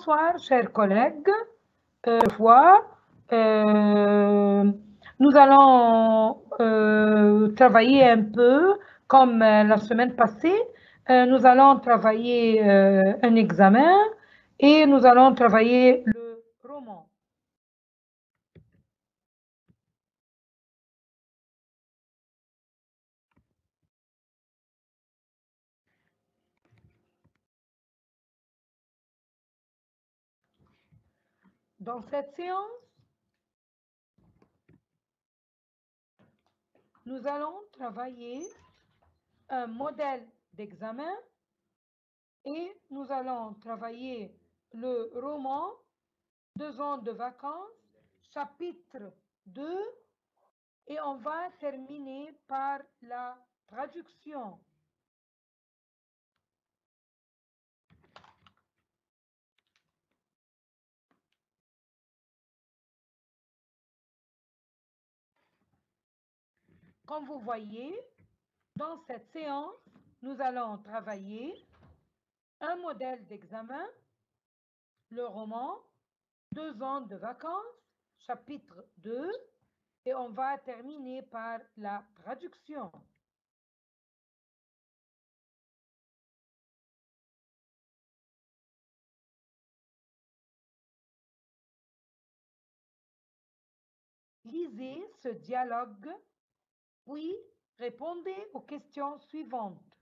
Bonsoir, chers collègues. Nous allons travailler un peu comme la semaine passée. Nous allons travailler un examen et nous allons travailler le roman. Dans cette séance, nous allons travailler un modèle d'examen et nous allons travailler le roman 2 ans de vacances, chapitre 2, et on va terminer par la traduction. Comme vous voyez, dans cette séance, nous allons travailler un modèle d'examen, le roman 2 ans de vacances, chapitre 2, et on va terminer par la traduction. Lisez ce dialogue, puis répondez aux questions suivantes.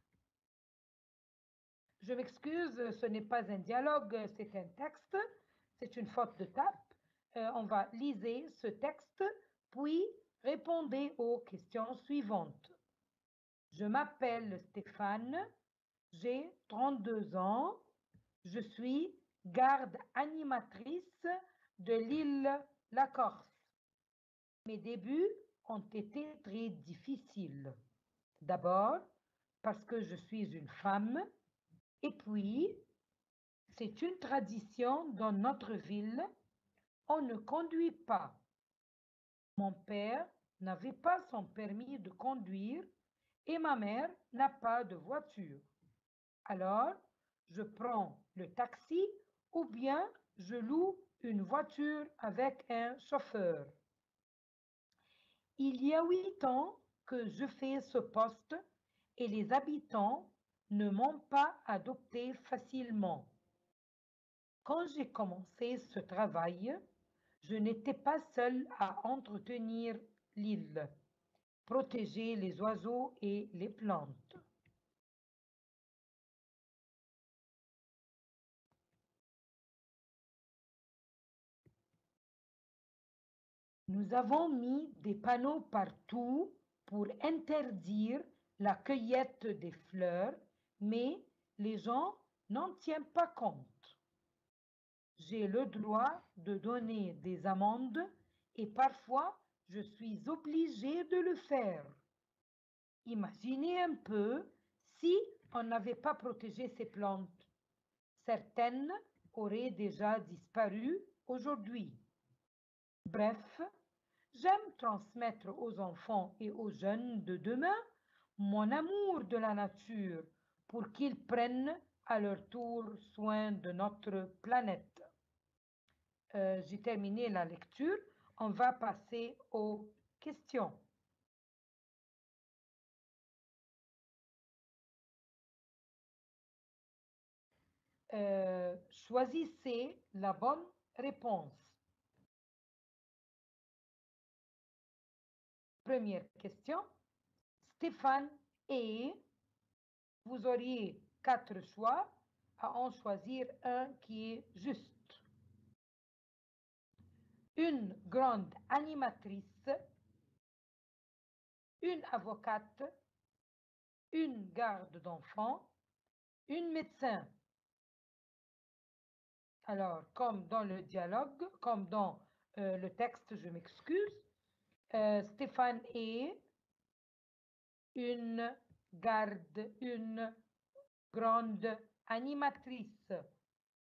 Je m'excuse, ce n'est pas un dialogue, c'est un texte, c'est une faute de tape. On va lire ce texte, puis répondez aux questions suivantes. Je m'appelle Stéphane, j'ai 32 ans, je suis garde animatrice de l'île La Corse. Mes débuts ont été très difficiles. D'abord, parce que je suis une femme, et puis, c'est une tradition dans notre ville, on ne conduit pas. Mon père n'avait pas son permis de conduire et ma mère n'a pas de voiture. Alors, je prends le taxi ou bien je loue une voiture avec un chauffeur. Il y a 8 ans que je fais ce poste et les habitants ne m'ont pas adopté facilement. Quand j'ai commencé ce travail, je n'étais pas seule à entretenir l'île, protéger les oiseaux et les plantes. Nous avons mis des panneaux partout pour interdire la cueillette des fleurs, mais les gens n'en tiennent pas compte. J'ai le droit de donner des amendes et parfois je suis obligée de le faire. Imaginez un peu si on n'avait pas protégé ces plantes. Certaines auraient déjà disparu aujourd'hui. Bref, j'aime transmettre aux enfants et aux jeunes de demain mon amour de la nature pour qu'ils prennent à leur tour soin de notre planète. J'ai terminé la lecture. On va passer aux questions. Choisissez la bonne réponse. Première question. Stéphane et vous auriez 4 choix à en choisir un qui est juste. Une grande animatrice, une avocate, une garde d'enfants, une médecin. Alors, comme dans le dialogue, comme dans le texte, je m'excuse, Stéphane est une grande animatrice.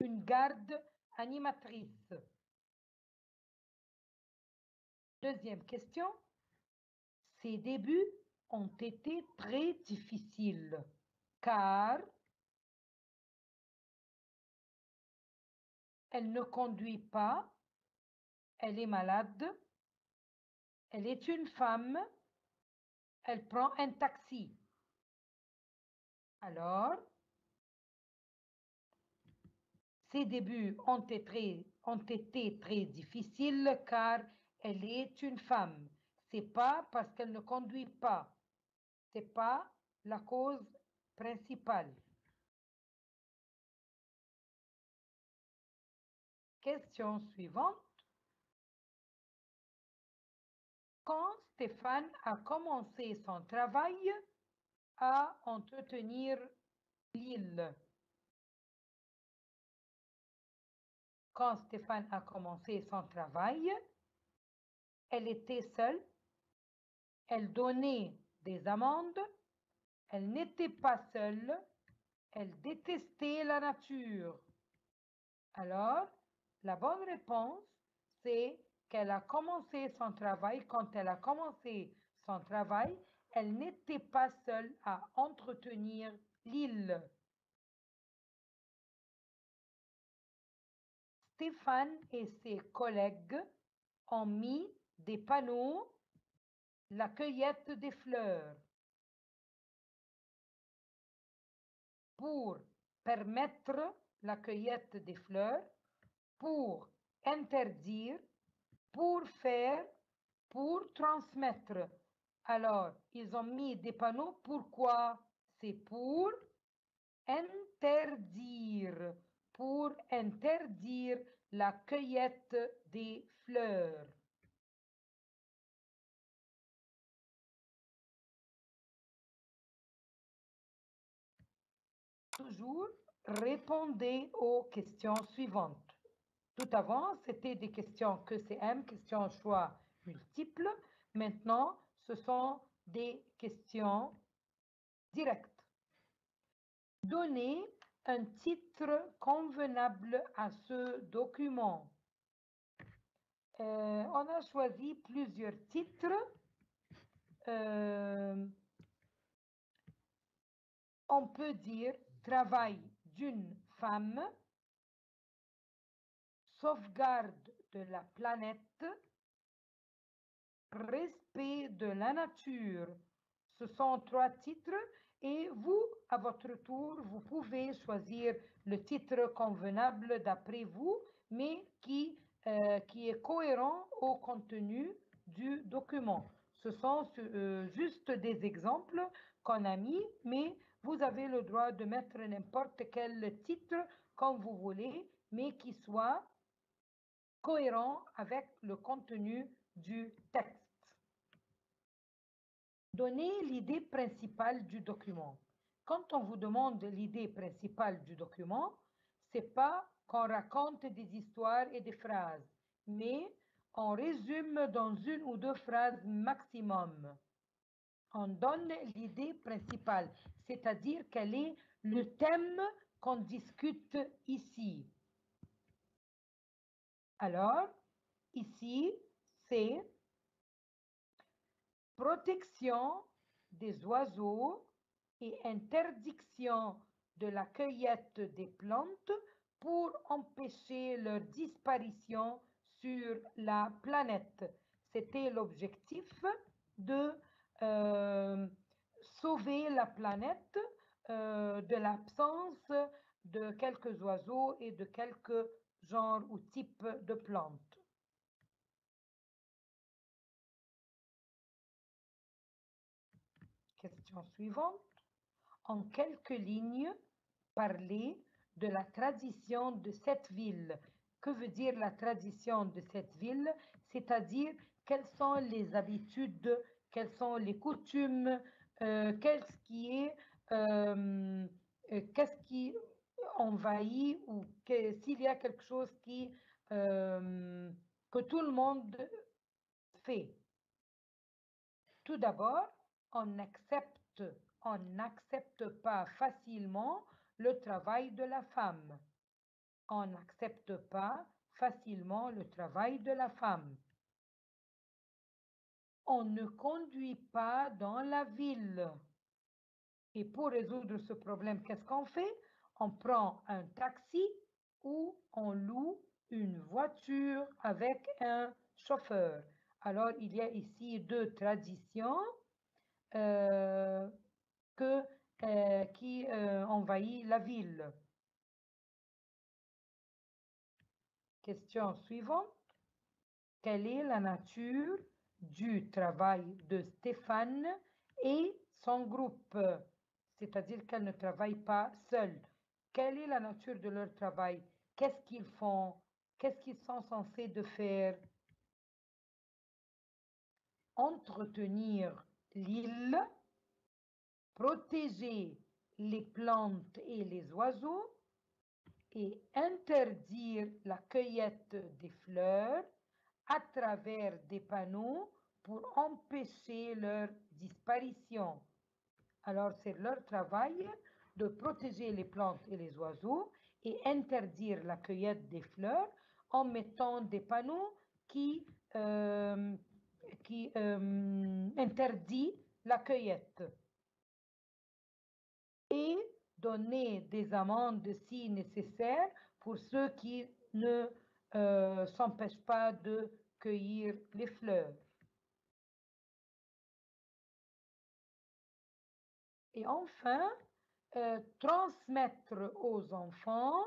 Une garde animatrice. Deuxième question. Ses débuts ont été très difficiles car Elle ne conduit pas. Elle est malade. Elle est une femme. Elle prend un taxi. Alors, ses débuts ont été très difficiles car elle est une femme. C'est pas parce qu'elle ne conduit pas. C'est pas la cause principale. Question suivante. Quand Stéphane a commencé son travail à entretenir l'île. Quand Stéphane a commencé son travail, elle était seule, elle donnait des amendes, elle n'était pas seule, elle détestait la nature. Alors, la bonne réponse, c'est qu'elle a commencé son travail. Quand elle a commencé son travail, elle n'était pas seule à entretenir l'île. Stéphane et ses collègues ont mis des panneaux la cueillette des fleurs pour permettre la cueillette des fleurs, pour interdire, pour faire, pour transmettre. Alors, ils ont mis des panneaux. Pourquoi? C'est pour interdire la cueillette des fleurs. Toujours, répondez aux questions suivantes. Tout avant, c'était des questions QCM, questions choix multiples. Maintenant, ce sont des questions directes. Donnez un titre convenable à ce document. On a choisi plusieurs titres. On peut dire travail d'une femme, sauvegarde de la planète, respect de la nature. Ce sont 3 titres et vous, à votre tour, vous pouvez choisir le titre convenable d'après vous, mais qui est cohérent au contenu du document. Ce sont juste des exemples qu'on a mis, mais vous avez le droit de mettre n'importe quel titre comme vous voulez, mais qui soit cohérent avec le contenu du texte. Donnez l'idée principale du document. Quand on vous demande l'idée principale du document, c'est pas qu'on raconte des histoires et des phrases, mais on résume dans 1 ou 2 phrases maximum. On donne l'idée principale, c'est-à-dire quel est le thème qu'on discute ici. Alors, ici, c'est protection des oiseaux et interdiction de la cueillette des plantes pour empêcher leur disparition sur la planète. C'était l'objectif de sauver la planète de l'absence de quelques oiseaux et de quelques genres ou types de plantes. Question suivante. En quelques lignes, parler de la tradition de cette ville. Que veut dire la tradition de cette ville? C'est-à-dire quelles sont les habitudes, quelles sont les coutumes, qu'est-ce qui envahit ou s'il y a quelque chose que tout le monde fait. Tout d'abord, on n'accepte pas facilement le travail de la femme. On n'accepte pas facilement le travail de la femme. On ne conduit pas dans la ville. Et pour résoudre ce problème, qu'est-ce qu'on fait? On prend un taxi ou on loue voiture avec un chauffeur. Alors, il y a ici deux traditions qui envahissent la ville. Question suivante. Quelle est la nature du travail de Stéphane et son groupe? C'est-à-dire qu'elle ne travaille pas seule. Quelle est la nature de leur travail? Qu'est-ce qu'ils font? Qu'est-ce qu'ils sont censés de faire? Entretenir l'île, protéger les plantes et les oiseaux et interdire la cueillette des fleurs à travers des panneaux pour empêcher leur disparition. Alors, c'est leur travail de protéger les plantes et les oiseaux et interdire la cueillette des fleurs en mettant des panneaux qui interdit la cueillette. Et donner des amendes si nécessaire pour ceux qui ne s'empêchent pas de cueillir les fleurs. Et enfin, transmettre aux enfants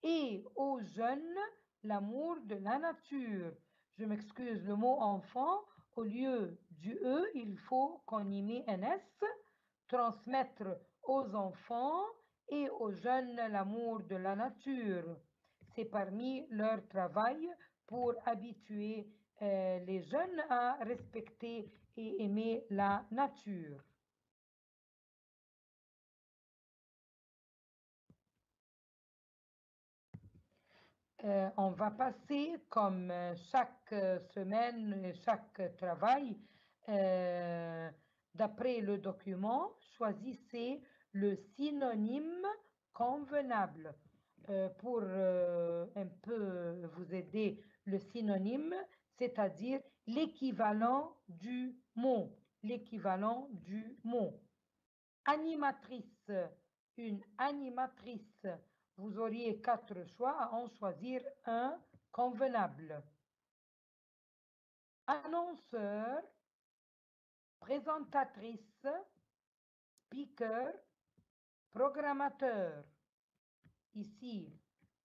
et aux jeunes l'amour de la nature. Je m'excuse, le mot enfant, au lieu du E, il faut qu'on y mette un S. Transmettre aux enfants et aux jeunes l'amour de la nature. C'est parmi leur travail pour habituer les jeunes à respecter et aimer la nature. On va passer comme chaque semaine, chaque travail, d'après le document, choisissez le synonyme convenable. Pour un peu vous aider, le synonyme, c'est-à-dire l'équivalent du mot. L'équivalent du mot. Animatrice, une animatrice. Vous auriez 4 choix, à en choisir un convenable. Annonceur, présentatrice, speaker, programmateur. Ici,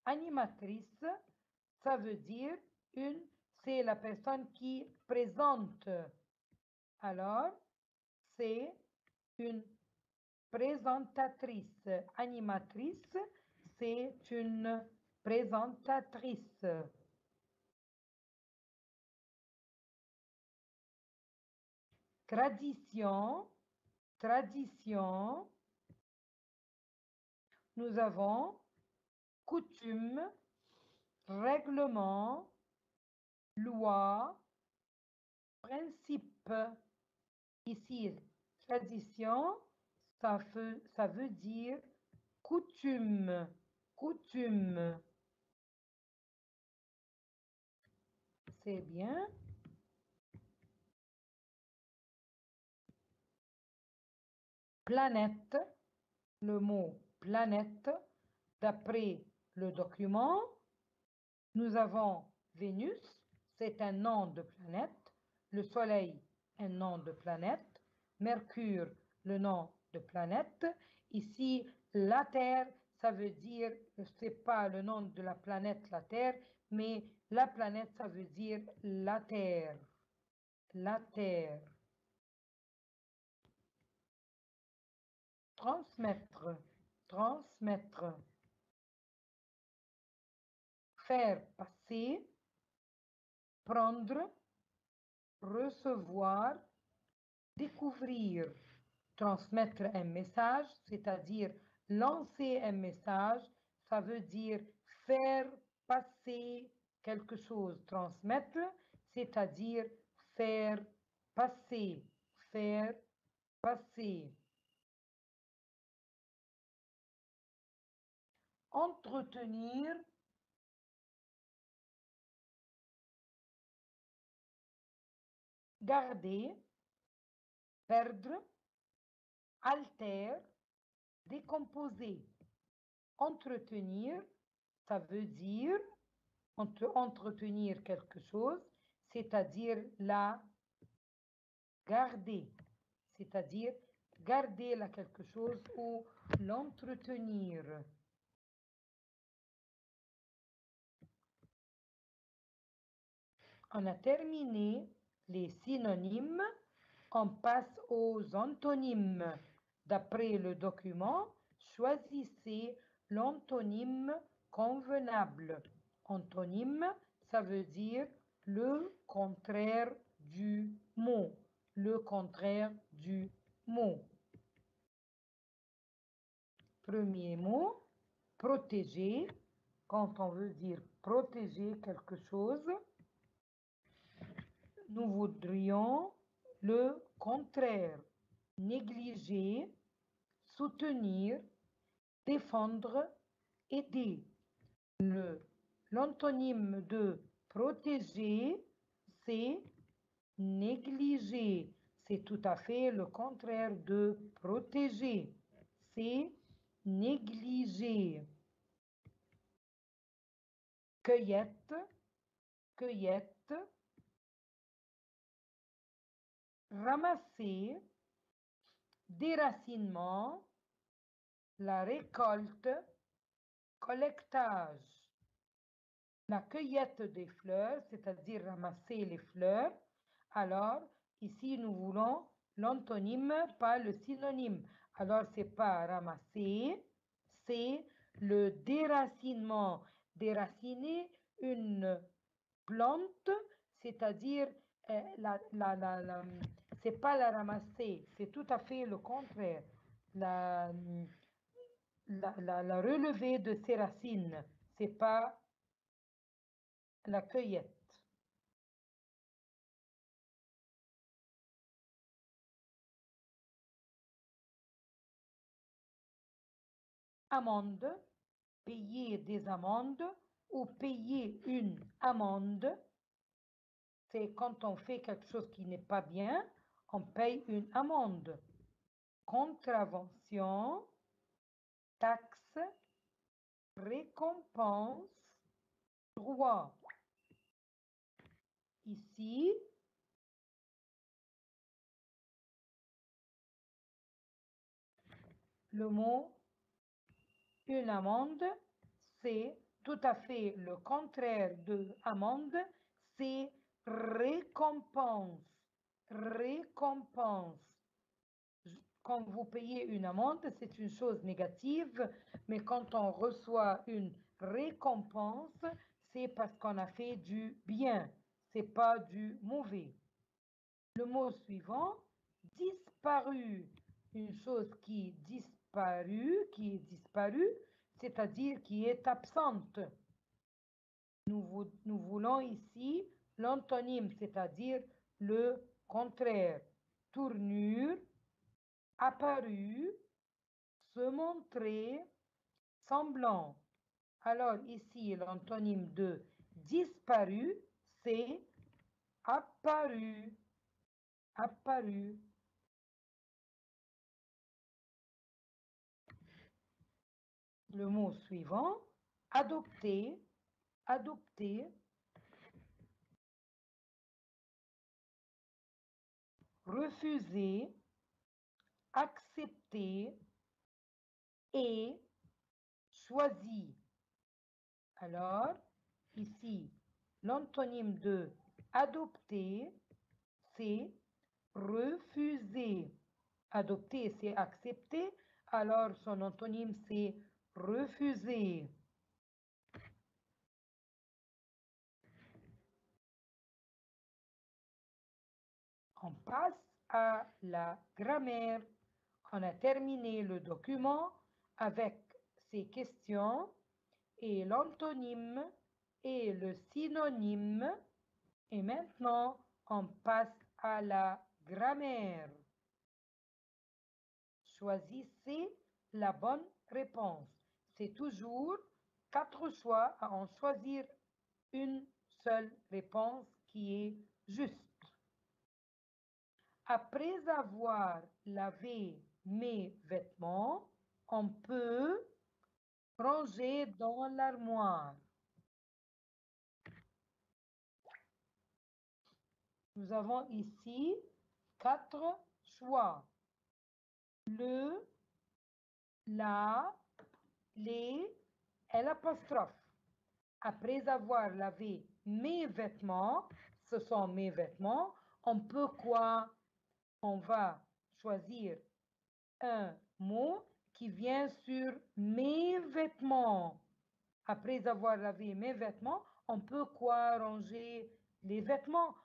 animatrice, ça veut dire c'est la personne qui présente. Alors, c'est une présentatrice. Animatrice, c'est une présentatrice. Tradition, tradition. Nous avons coutume, règlement, loi, principe. Ici, tradition, ça veut dire coutume, coutume. C'est bien. Planète, le mot planète, d'après le document, nous avons Vénus, c'est un nom de planète, le Soleil, un nom de planète, Mercure, le nom de planète. Ici, la Terre, ça veut dire, ce n'est pas le nom de la planète, la Terre, mais la planète, ça veut dire la Terre. La Terre. Transmettre, transmettre. Faire passer, prendre, recevoir, découvrir. Transmettre un message, c'est-à-dire lancer un message, ça veut dire faire passer quelque chose. Transmettre, c'est-à-dire faire passer, faire passer. Entretenir, garder, perdre, altère, décomposer. Entretenir, ça veut dire Entretenir quelque chose, c'est-à-dire la garder. C'est-à-dire garder la quelque chose ou l'entretenir. On a terminé les synonymes. On passe aux antonymes. D'après le document, choisissez l'antonyme convenable. Antonyme, ça veut dire le contraire du mot. Le contraire du mot. Premier mot, protéger. Quand on veut dire protéger quelque chose, nous voudrions le contraire. Négliger, soutenir, défendre, aider. L'antonyme de protéger, c'est négliger. C'est tout à fait le contraire de protéger. C'est négliger. Cueillette, cueillette. Ramasser, déracinement, la récolte, collectage. La cueillette des fleurs, c'est-à-dire ramasser les fleurs. Alors, ici, nous voulons l'antonyme, pas le synonyme. Alors, c'est pas ramasser, c'est le déracinement. Déraciner une plante, c'est-à-dire, c'est pas la ramasser, c'est tout à fait le contraire. La relever de ses racines, c'est pas la cueillette. Amende, payer des amendes ou payer une amende. C'est quand on fait quelque chose qui n'est pas bien, on paye une amende. Contravention, taxe, récompense, droit. Ici, le mot une amende, c'est tout à fait le contraire de amende, c'est récompense. Récompense. Quand vous payez une amende, c'est une chose négative, mais quand on reçoit une récompense, c'est parce qu'on a fait du bien, c'est pas du mauvais. Le mot suivant, disparu. Une chose qui est disparue, c'est-à-dire qui est absente. Nous voulons ici l'antonyme, c'est-à-dire le contraire. Tournure, apparu, se montrer, semblant. Alors ici, l'antonyme de disparu, c'est apparu. Apparu. Le mot suivant, adopter, adopter, refuser, accepter et choisi. Alors, ici, l'antonyme de adopter, c'est refuser. Adopter, c'est accepter. Alors, son antonyme, c'est refuser. On passe à la grammaire. On a terminé le document avec ces questions et l'antonyme et le synonyme. Et maintenant, on passe à la grammaire. Choisissez la bonne réponse. C'est toujours 4 choix à en choisir une seule réponse qui est juste. Après avoir lavé mes vêtements, on peut ranger dans l'armoire. Nous avons ici 4 choix. Le, la, les et l'apostrophe. Après avoir lavé mes vêtements, ce sont mes vêtements, on peut quoi? On va choisir un mot qui vient sur mes vêtements. Après avoir lavé mes vêtements, on peut quoi? Ranger les vêtements.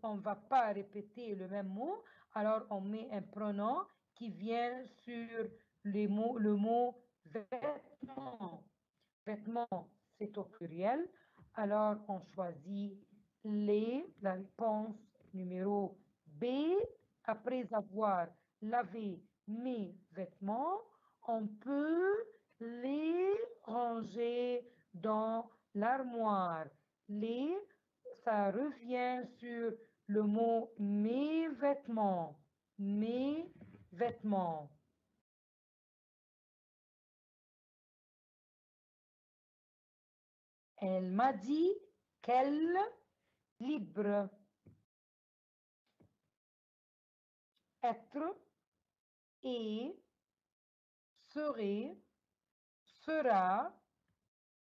On va pas répéter le même mot. Alors, on met un pronom qui vient sur le mot vêtements. Vêtements, c'est au pluriel. Alors, on choisit les, la réponse numéro B. Après avoir lavé mes vêtements, on peut les ranger dans l'armoire. Les, ça revient sur le mot mes vêtements. Mes vêtements. Elle m'a dit qu'elle libre. Être, est, serait, sera.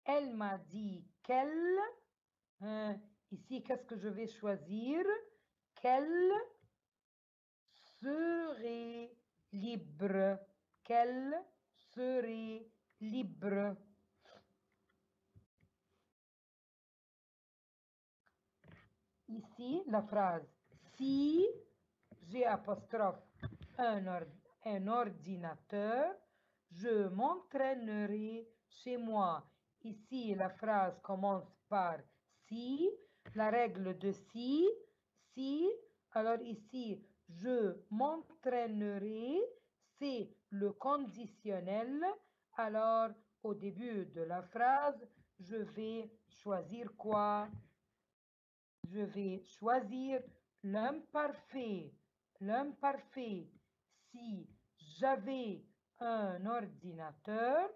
Elle m'a dit qu'elle. Ici, qu'est-ce que je vais choisir? Qu'elle serait libre. Qu'elle serait libre. Ici, la phrase si j'ai apostrophe un ordinateur, je m'entraînerai chez moi. Ici, la phrase commence par si, la règle de si, si. Alors ici, je m'entraînerai, c'est le conditionnel. Alors, au début de la phrase, je vais choisir quoi? Je vais choisir l'imparfait. L'imparfait. Si j'avais un ordinateur,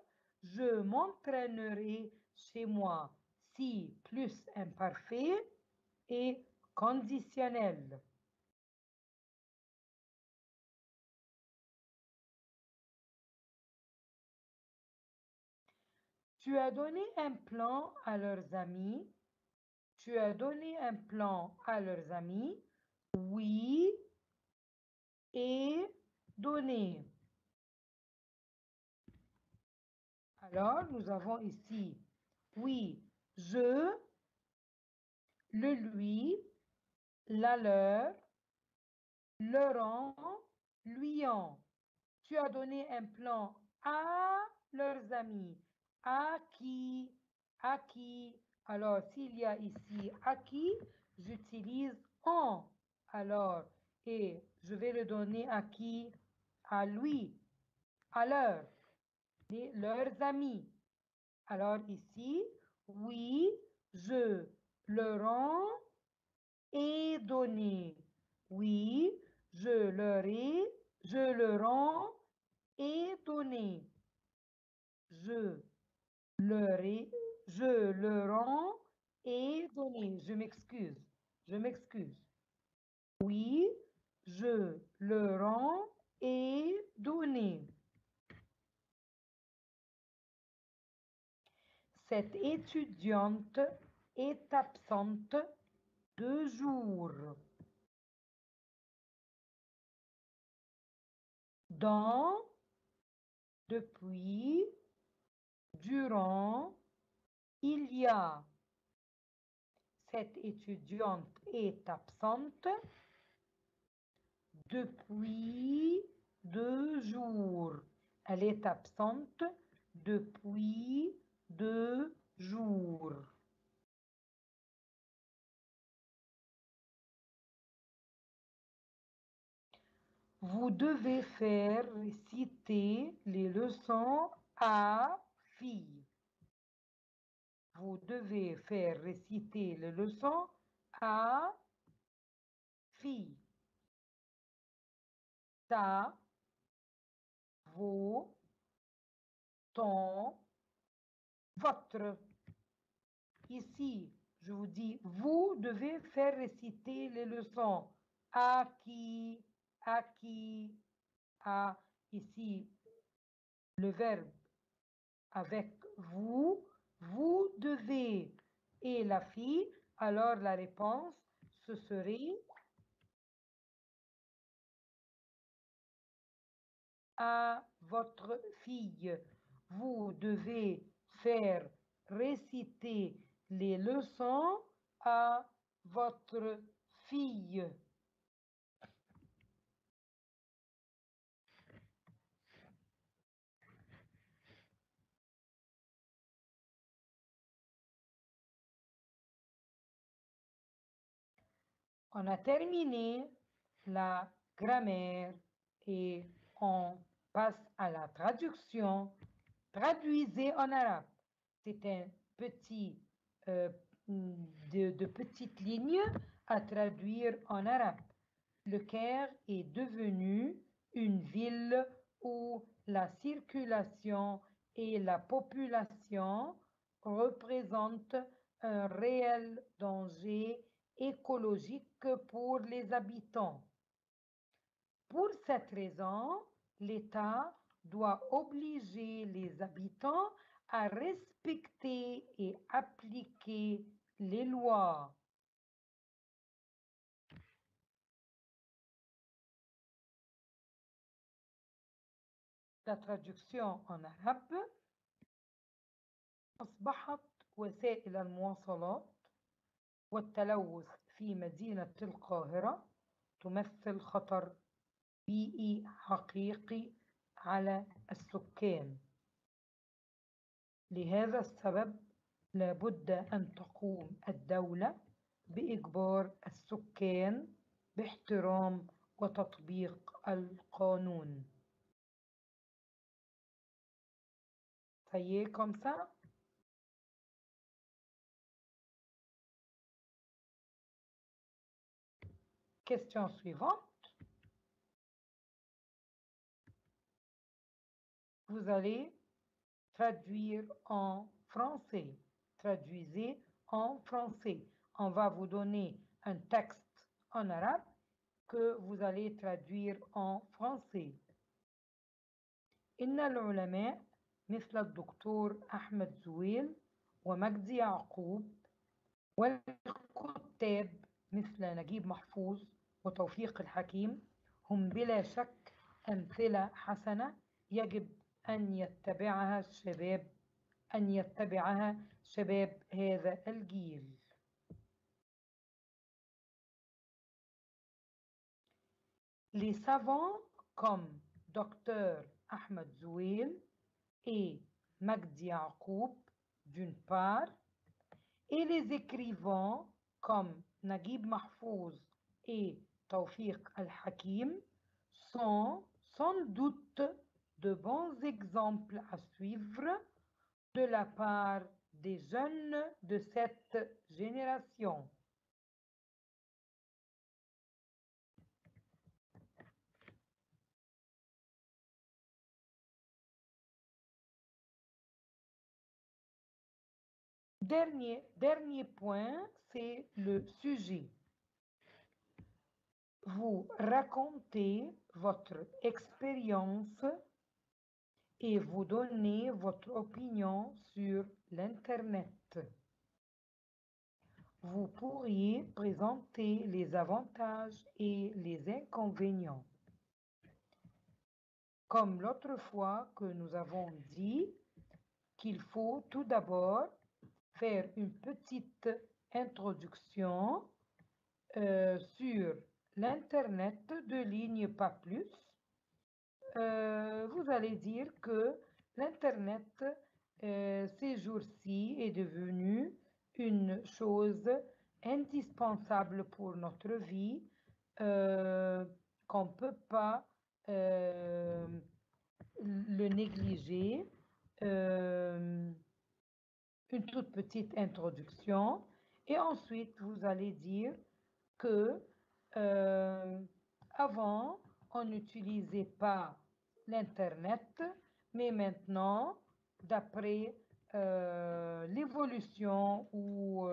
je m'entraînerais chez moi. Si plus imparfait et conditionnel. Tu as donné un plan à leurs amis. Tu as donné un plan à leurs amis. Oui. Et donné. Alors, nous avons ici, oui, je, le lui, la leur, leur en, lui en. Tu as donné un plan à leurs amis. À qui? À qui? Alors, s'il y a ici à qui, j'utilise en. Alors, et je vais le donner à qui? À lui, à leur, leurs amis. Alors ici, oui, je le rends et donné. Oui, je le rends et donné. Je je le rends et donné. Je m'excuse. Je m'excuse. Oui, je le rends et donné. Cette étudiante est absente 2 jours. Dans, depuis, durant, il y a. Cette étudiante est absente depuis 2 jours. Elle est absente depuis 2 jours. Vous devez faire réciter les leçons à filles. Vous devez faire réciter les leçons à filles. Ta, vos, ton, votre. Ici, je vous dis, vous devez faire réciter les leçons. À qui, à, ici, le verbe avec vous, vous devez. Et la fille, alors la réponse, ce serait à votre fille. Vous devez faire réciter les leçons à votre fille. On a terminé la grammaire et on passe à la traduction. Traduisez en arabe. C'est un petit de petites lignes à traduire en arabe. Le Caire est devenu une ville où la circulation et la population représentent un réel danger écologique pour les habitants. Pour cette raison, l'État doit obliger les habitants à respecter et appliquer les lois. La traduction en arabe. أصبحت وسائل المواصلات والتلوث في مدينة القاهرة تمثل خطر بيئي حقيقي على السكان. لهذا السبب لابد أن تقوم الدولة بإجبار السكان باحترام وتطبيق القانون. Ça y est comme ça? Question suivante. Vous allez traduire en français. Traduisez en français. On va vous donner un texte en arabe que vous allez traduire en français. إن العلماء مثل الدكتور أحمد زويل ومجدي يعقوب والكتاب مثل نجيب محفوظ وتوفيق الحكيم هم بلا شك أمثلة حسنة يجب أن يتبعها شباب هذا الجيل. Les savants comme Dr Ahmed Zouil et Magdi Yacoub d'une part, et les écrivains comme Naguib Mahfouz et Tawfiq Al-Hakim sont sans doute de bons exemples à suivre de la part des jeunes de cette génération. Dernier point, c'est le sujet. Vous racontez votre expérience et vous donnez votre opinion sur l'Internet. Vous pourriez présenter les avantages et les inconvénients. Comme l'autre fois que nous avons dit qu'il faut tout d'abord faire une petite introduction sur l'Internet, 2 lignes, pas plus. Vous allez dire que l'Internet, ces jours-ci, est devenu une chose indispensable pour notre vie, qu'on ne peut pas le négliger. Une toute petite introduction. Et ensuite, vous allez dire que avant, on n'utilisait pas l'Internet, mais maintenant, d'après l'évolution ou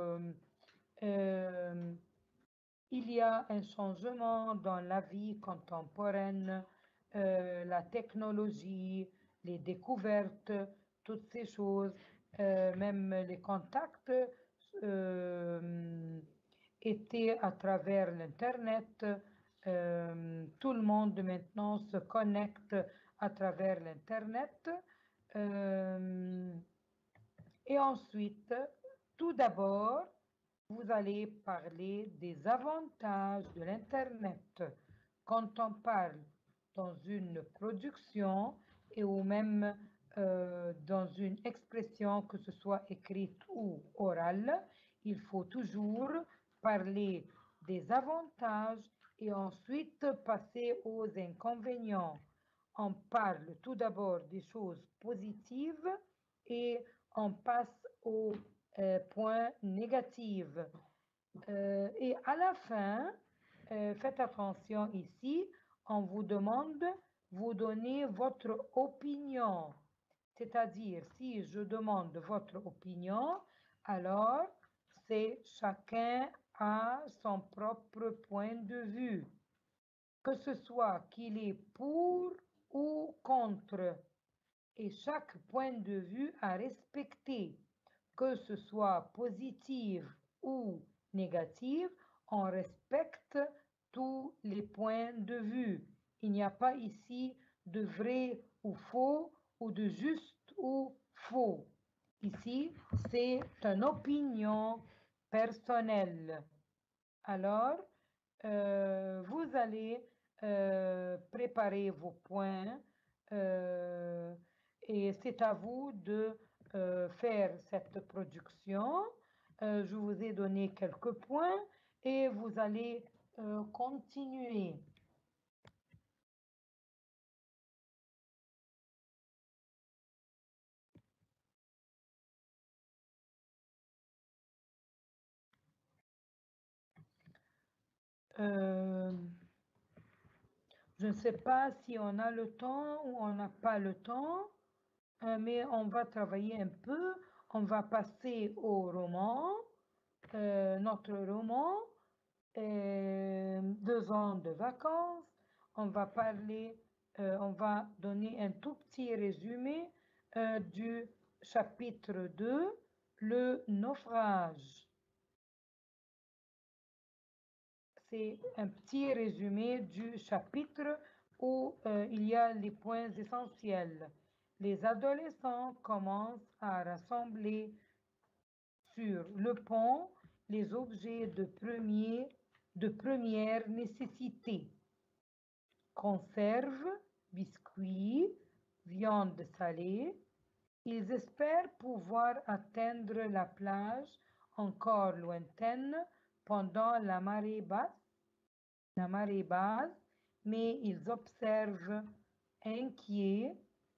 y a un changement dans la vie contemporaine, la technologie, les découvertes, toutes ces choses, même les contacts étaient à travers l'Internet. Tout le monde maintenant se connecte à travers l'Internet. Et ensuite, tout d'abord, vous allez parler des avantages de l'Internet quand on parle dans une production et ou même dans une expression, que ce soit écrite ou orale. Il faut toujours parler des avantages et ensuite passer aux inconvénients. On parle tout d'abord des choses positives et on passe aux points négatifs. Et à la fin, faites attention ici, on vous demande, vous donnez votre opinion. C'est-à-dire, si je demande votre opinion, alors c'est chacun a son propre point de vue, que ce soit qu'il est pour ou contre. Et chaque point de vue à respecter, que ce soit positif ou négatif, on respecte tous les points de vue. Il n'y a pas ici de vrai ou faux ou de juste ou faux. Ici, c'est une opinion personnelle. Alors, vous allez préparer vos points et c'est à vous de faire cette production. Je vous ai donné quelques points et vous allez continuer. Je ne sais pas si on a le temps ou on n'a pas le temps, mais on va travailler un peu. On va passer au roman, notre roman, 2 ans de vacances. On va parler, on va donner un tout petit résumé du chapitre 2, le naufrage. C'est un petit résumé du chapitre où il y a les points essentiels. Les adolescents commencent à rassembler sur le pont les objets de première nécessité. Conserves, biscuits, viande salée. Ils espèrent pouvoir atteindre la plage encore lointaine pendant la marée basse, mais ils observent inquiets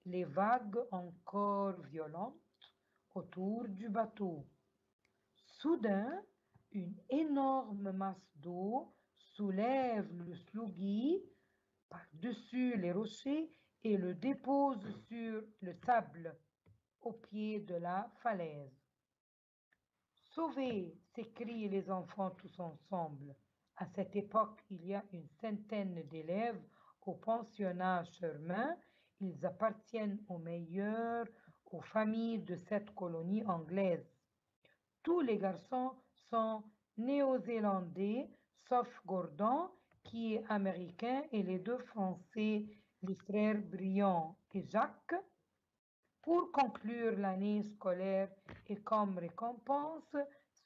les vagues encore violentes autour du bateau. Soudain, une énorme masse d'eau soulève le sloughi par-dessus les rochers et le dépose sur le sable au pied de la falaise. Sauvez, s'écrient les enfants tous ensemble. À cette époque, il y a une centaine d'élèves au pensionnat Sherman. Ils appartiennent aux meilleurs, aux familles de cette colonie anglaise. Tous les garçons sont néo-zélandais, sauf Gordon, qui est américain, et les 2 Français, les frères Briand et Jacques. Pour conclure l'année scolaire et comme récompense,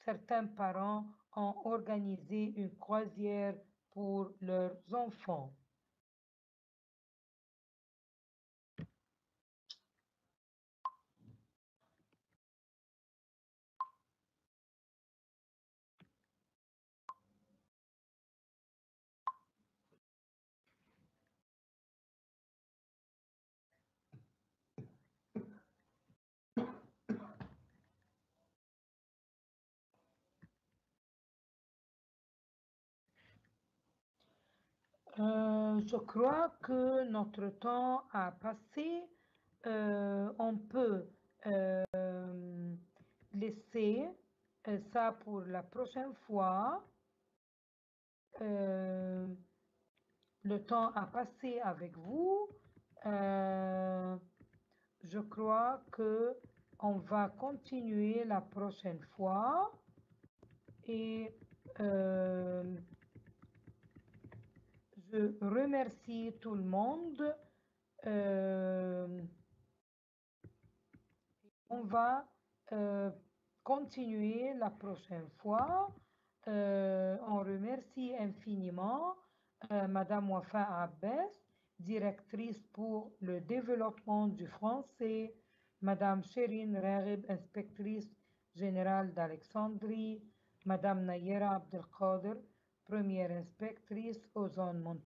certains parents ont organisé une croisière pour leurs enfants. Je crois que notre temps a passé. On peut laisser ça pour la prochaine fois. le temps a passé avec vous. Je crois que on va continuer la prochaine fois. Et je remercie tout le monde. On va continuer la prochaine fois. On remercie infiniment Madame Wafa Abbas, directrice pour le développement du français, Madame Chérine Raghib, inspectrice générale d'Alexandrie, Madame Nayera Abdelkader, première inspectrice aux zones montagneuses.